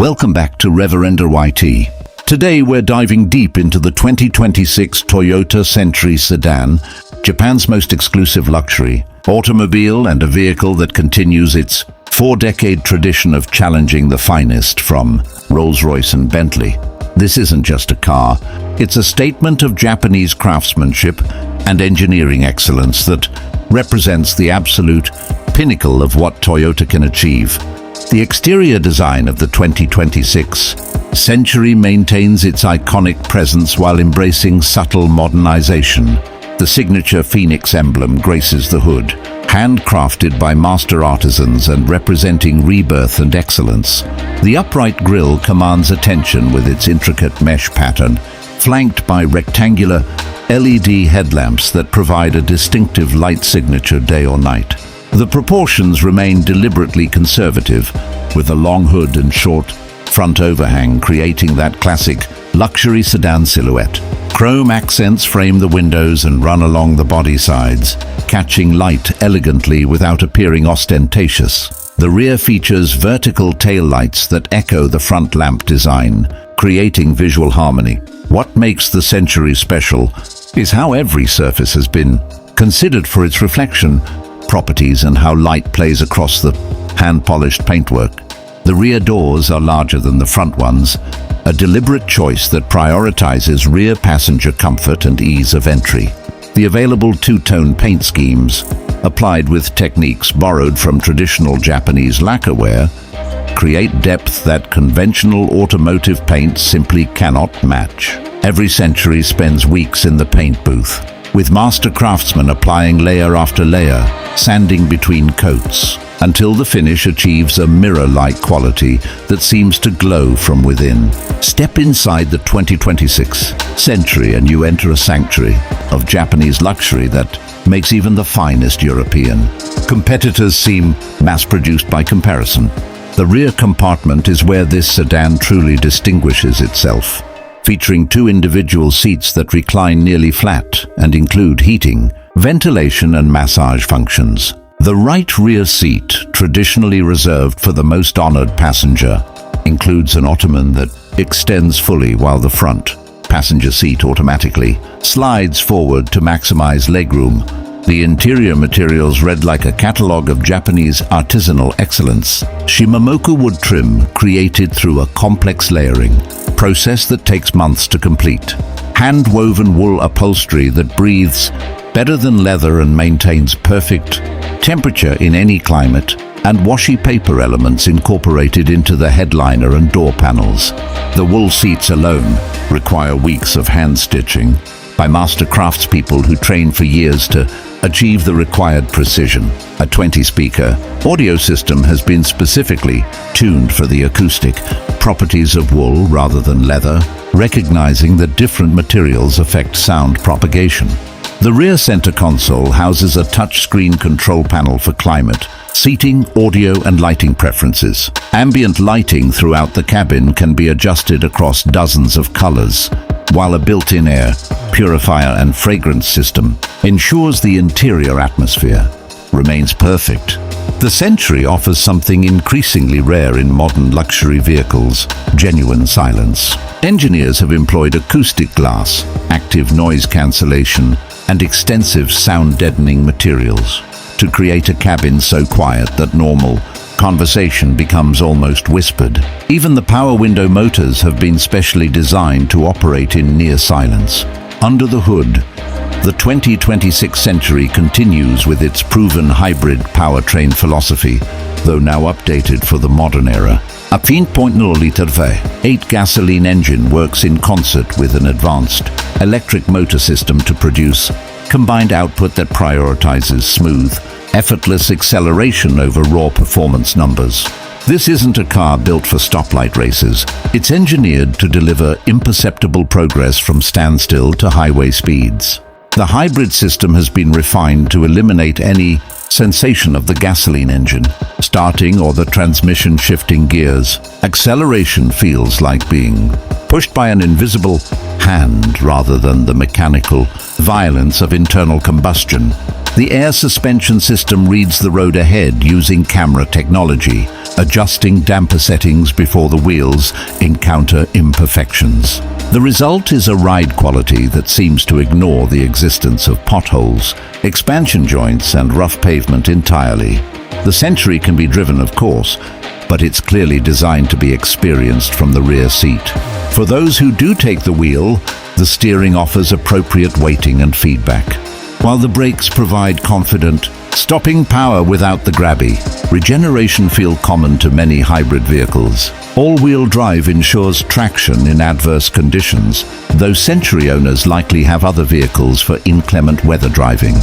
Welcome back to Reverender YT. Today we're diving deep into the 2026 Toyota Century Sedan, Japan's most exclusive luxury automobile and a vehicle that continues its four-decade tradition of challenging the finest from Rolls-Royce and Bentley. This isn't just a car, it's a statement of Japanese craftsmanship and engineering excellence that represents the absolute pinnacle of what Toyota can achieve. The exterior design of the 2026 Century maintains its iconic presence while embracing subtle modernization. The signature phoenix emblem graces the hood, handcrafted by master artisans and representing rebirth and excellence. The upright grille commands attention with its intricate mesh pattern, flanked by rectangular LED headlamps that provide a distinctive light signature day or night. The proportions remain deliberately conservative, with a long hood and short front overhang creating that classic luxury sedan silhouette. Chrome accents frame the windows and run along the body sides, catching light elegantly without appearing ostentatious. The rear features vertical taillights that echo the front lamp design, creating visual harmony. What makes the Century special is how every surface has been considered for its reflection properties and how light plays across the hand-polished paintwork. The rear doors are larger than the front ones, a deliberate choice that prioritizes rear passenger comfort and ease of entry. The available two-tone paint schemes, applied with techniques borrowed from traditional Japanese lacquerware, create depth that conventional automotive paint simply cannot match. Every Century spends weeks in the paint booth, with master craftsmen applying layer after layer, sanding between coats, until the finish achieves a mirror-like quality that seems to glow from within. Step inside the 2026 Century and you enter a sanctuary of Japanese luxury that makes even the finest European competitors seem mass-produced by comparison. The rear compartment is where this sedan truly distinguishes itself, featuring two individual seats that recline nearly flat and include heating, ventilation and massage functions. The right rear seat, traditionally reserved for the most honored passenger, includes an ottoman that extends fully while the front passenger seat automatically slides forward to maximize legroom. The interior materials read like a catalog of Japanese artisanal excellence. Shimamoku wood trim created through a complex layering process that takes months to complete. Hand-woven wool upholstery that breathes better than leather and maintains perfect temperature in any climate, and washi paper elements incorporated into the headliner and door panels. The wool seats alone require weeks of hand stitching by master craftspeople who train for years to achieve the required precision. A 20-speaker audio system has been specifically tuned for the acoustic properties of wool rather than leather, recognizing that different materials affect sound propagation. The rear center console houses a touchscreen control panel for climate, seating, audio and lighting preferences. Ambient lighting throughout the cabin can be adjusted across dozens of colors, while a built-in air purifier and fragrance system ensures the interior atmosphere remains perfect. The Century offers something increasingly rare in modern luxury vehicles: genuine silence. Engineers have employed acoustic glass, active noise cancellation, and extensive sound-deadening materials to create a cabin so quiet that normal conversation becomes almost whispered. Even the power window motors have been specially designed to operate in near silence. Under the hood, the 2026 Century continues with its proven hybrid powertrain philosophy, though now updated for the modern era. A 5.0-liter V8 gasoline engine works in concert with an advanced electric motor system to produce combined output that prioritizes smooth, effortless acceleration over raw performance numbers. This isn't a car built for stoplight races. It's engineered to deliver imperceptible progress from standstill to highway speeds. The hybrid system has been refined to eliminate any sensation of the gasoline engine starting or the transmission shifting gears. Acceleration feels like being pushed by an invisible hand rather than the mechanical violence of internal combustion. The air suspension system reads the road ahead using camera technology, adjusting damper settings before the wheels encounter imperfections. The result is a ride quality that seems to ignore the existence of potholes, expansion joints and rough pavement entirely. The Century can be driven, of course, but it's clearly designed to be experienced from the rear seat. For those who do take the wheel, the steering offers appropriate weighting and feedback, while the brakes provide confident, stopping power without the grabby. Regeneration feel common to many hybrid vehicles. All-wheel drive ensures traction in adverse conditions, though Century owners likely have other vehicles for inclement weather driving.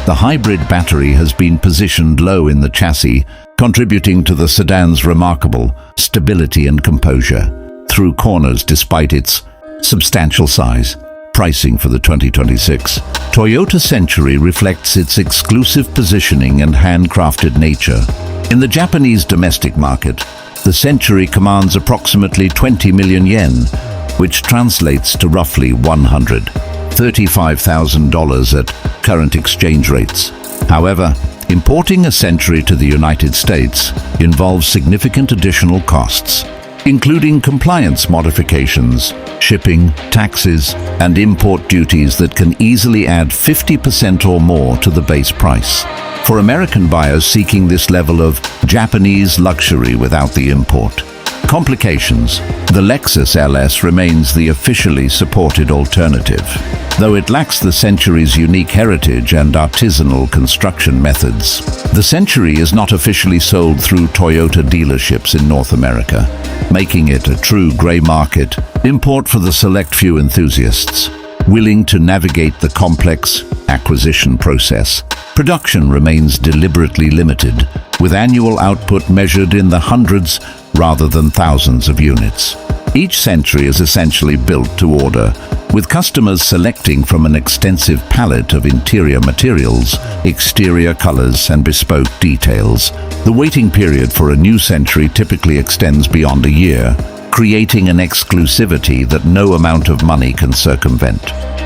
The hybrid battery has been positioned low in the chassis, contributing to the sedan's remarkable stability and composure through corners despite its substantial size. Pricing for the 2026 Toyota Century reflects its exclusive positioning and handcrafted nature. In the Japanese domestic market, the Century commands approximately 20 million yen, which translates to roughly $135,000 at current exchange rates. However, importing a Century to the United States involves significant additional costs, including compliance modifications, shipping, taxes, and import duties that can easily add 50% or more to the base price. For American buyers seeking this level of Japanese luxury without the import complications, the Lexus LS remains the officially supported alternative. Though it lacks the Century's unique heritage and artisanal construction methods, the Century is not officially sold through Toyota dealerships in North America, making it a true grey market import for the select few enthusiasts willing to navigate the complex acquisition process. Production remains deliberately limited, with annual output measured in the hundreds rather than thousands of units. Each Century is essentially built to order, with customers selecting from an extensive palette of interior materials, exterior colors, and bespoke details. The waiting period for a new Century typically extends beyond a year, creating an exclusivity that no amount of money can circumvent.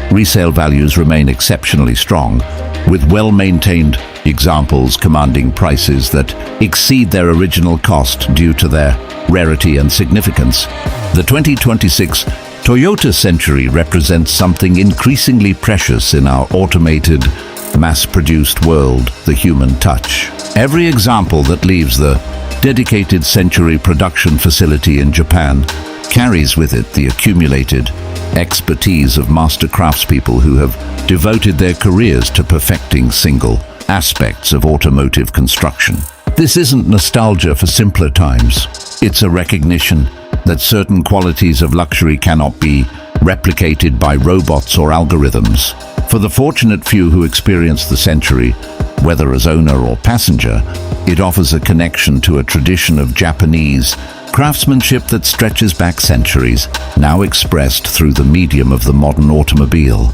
Resale values remain exceptionally strong, with well-maintained examples commanding prices that exceed their original cost due to their rarity and significance. The 2026 Toyota Century represents something increasingly precious in our automated, mass-produced world: the human touch. Every example that leaves the dedicated Century production facility in Japan carries with it the accumulated expertise of master craftspeople who have devoted their careers to perfecting single aspects of automotive construction. This isn't nostalgia for simpler times. It's a recognition that certain qualities of luxury cannot be replicated by robots or algorithms. For the fortunate few who experience the Century, whether as owner or passenger, it offers a connection to a tradition of Japanese craftsmanship that stretches back centuries, now expressed through the medium of the modern automobile.